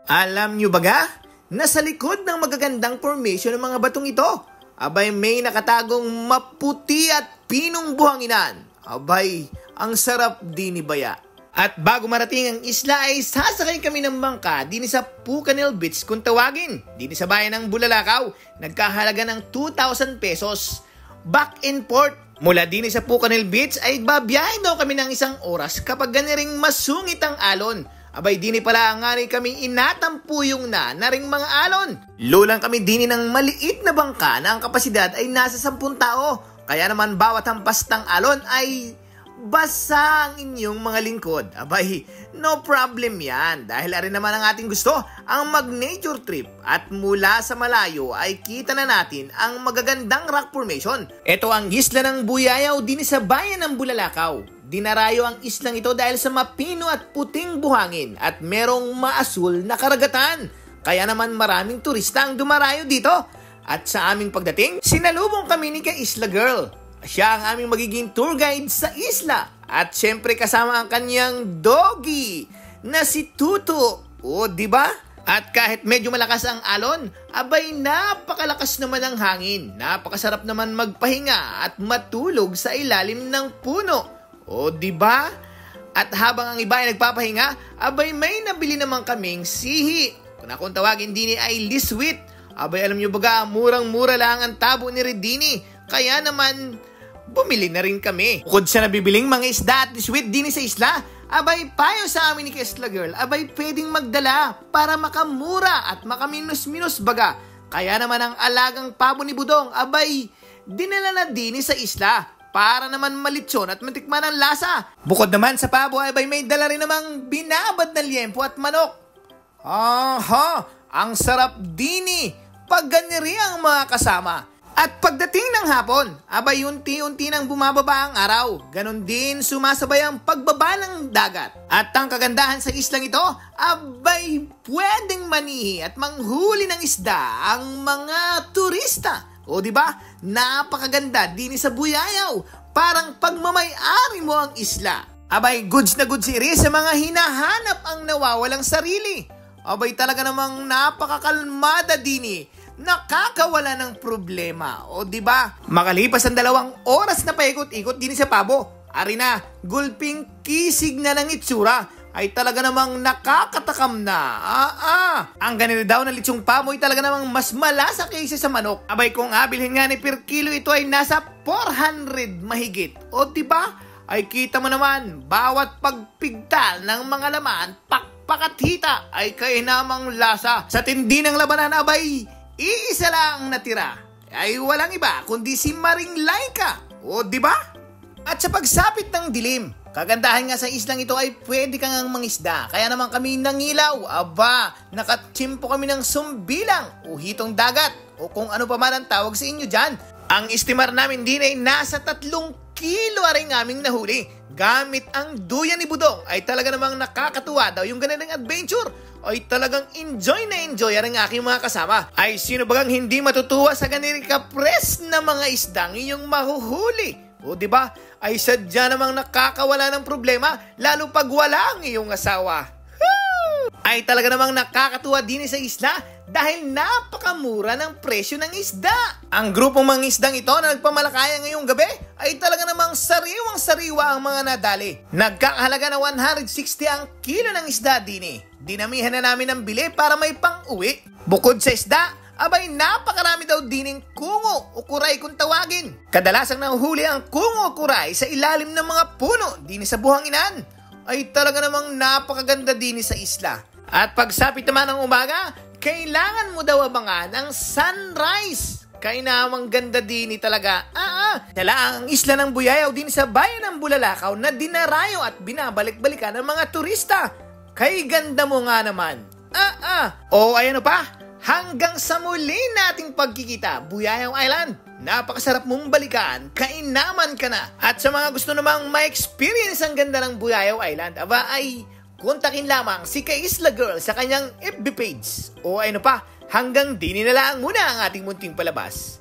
Alam nyo baga, nasa likod ng magagandang formation ng mga batong ito, abay may nakatagong maputi at pinong buhanginan. Abay, ang sarap din ni Baya. At bago marating ang isla ay sasakay kami ng bangka din sa Pucanil Beach kung tawagin. Din sa bayan ng Bulalakaw, nagkahalaga ng 2,000 pesos. Back and forth. Mula din sa Pucanil Beach ay babiyahin daw kami ng 1 oras kapag ganiring masungit ang alon. Abay dini pala nga rin kami inatampuyong na ring mga alon. Lulang kami dini ng maliit na bangka na ang kapasidad ay nasa 10 tao. Kaya naman bawat hampas ng alon ay basa ang inyong mga lingkod. Abay, no problem yan. Dahil arin naman ang ating gusto, ang mag-nature trip. At mula sa malayo ay kita na natin ang magagandang rock formation. Ito ang isla ng Buyayaw din sa bayan ng Bulalakaw. Dinarayo ang islang ito dahil sa mapino at puting buhangin at merong maasul na karagatan. Kaya naman maraming turista ang dumarayo dito. At sa aming pagdating, sinalubong kami ni Ka-Isla Girl. Siya ang aming magiging tour guide sa isla. At syempre kasama ang kanyang doggy na si Tuto. O, diba? At kahit medyo malakas ang alon, abay napakalakas naman ang hangin. Napakasarap naman magpahinga at matulog sa ilalim ng puno. O, diba? At habang ang iba ay nagpapahinga, abay may nabili naman kaming sihi. Kung tawagin din ay liswit. Abay alam nyo baga, murang-mura lang ang tabo ni Redini. Kaya naman, bumili na rin kami. Bukod sa nabibiling mga isda at liswit din sa isla, abay payo sa amin ni Ka-Isla Girl, abay pwedeng magdala para makamura at makaminus-minus baga. Kaya naman ang alagang pabo ni Budong, abay dinala na din sa isla para naman malitsyon at matikman ang lasa. Bukod naman sa pabo, abay may dala rin namang binabad na liempo at manok. Aha, ang sarap dini pag ganiri ang mga kasama. At pagdating ng hapon, abay unti-unti nang bumababa ang araw. Ganon din sumasabay ang pagbaba ng dagat. At ang kagandahan sa islang ito, abay pwedeng manihi at manghuli ng isda ang mga turista. O diba? Napakaganda din sa Buyayaw. Parang pagmamay-ari mo ang isla. Abay goods na goods iri sa mga hinahanap ang nawawalang sarili. Abay talaga namang napakakalmada dini. Nakakawala ng problema. O diba? Makalipas ang 2 oras na paikot-ikot din sa pabo. Ari na, gulping kisig na ng itsura. Ay talaga namang nakakatakam na. Ang ganito daw na litsong pabo ay talaga namang mas malasa kaysa sa manok. Abay kung abilhin nga ni per kilo ito ay nasa 400 mahigit. O diba? Ay kita mo naman, bawat pagpigtal ng mga laman, pakpakat-hita ay kainamang lasa. Sa tindi ng labanan abay, iisa lang natira. Ay walang iba kundi si Maring Laika. O diba? At sa pagsapit ng dilim, kagandahan nga sa islang ito ay pwede kang mangisda. Kaya naman kami nangilaw. Aba, nakatsimpo kami ng sumbilang o hitong dagat o kung ano pa man ang tawag sa inyo dyan. Ang estimar namin din ay nasa 3 kilo rin aming nahuli. Gamit ang duyan ni Budong ay talaga namang nakakatuwa daw yung ganitong adventure. Ay talagang enjoy na enjoy ang aking mga kasama. Ay sino bagang hindi matutuwa sa ganitong kapres na mga isdang inyong mahuhuli? O diba? Ay sadya namang nakakawala ng problema lalo pag wala ang iyong asawa. Ay talaga namang nakakatuwa din sa isla dahil napakamura ng presyo ng isda. Ang grupong mga isdang ito na nagpamalakaya ngayong gabi ay talaga namang sariwang-sariwa ang mga nadali. Nagkakahalaga na 160 ang kilo ng isda din. Dinamihan na namin ang bili para may pang-uwi. Bukod sa isda, abay napakarami daw dining kungo o kuray kung tawagin. Kadalasang nahuhuli ang kungo o kuray sa ilalim ng mga puno din sa buhanginan. Ay talaga namang napakaganda din sa isla. At pagsapit naman ng umaga, kailangan mo daw abangan ang sunrise. Kaya namang ganda din talaga. Dala ang isla ng Buyayaw din sa bayan ng Bulalakaw na dinarayo at binabalik-balikan ng mga turista. Kay ganda mo nga naman. O ayan pa, hanggang sa muli nating pagkikita, Buyayaw Island. Napakasarap mong balikan, kainaman ka na. At sa mga gusto namang ma-experience ang ganda ng Buyayaw Island, aba ay kontakin lamang si Ka-Isla Girl sa kanyang FB page. O ano pa, hanggang dini na lang muna ang ating munting palabas.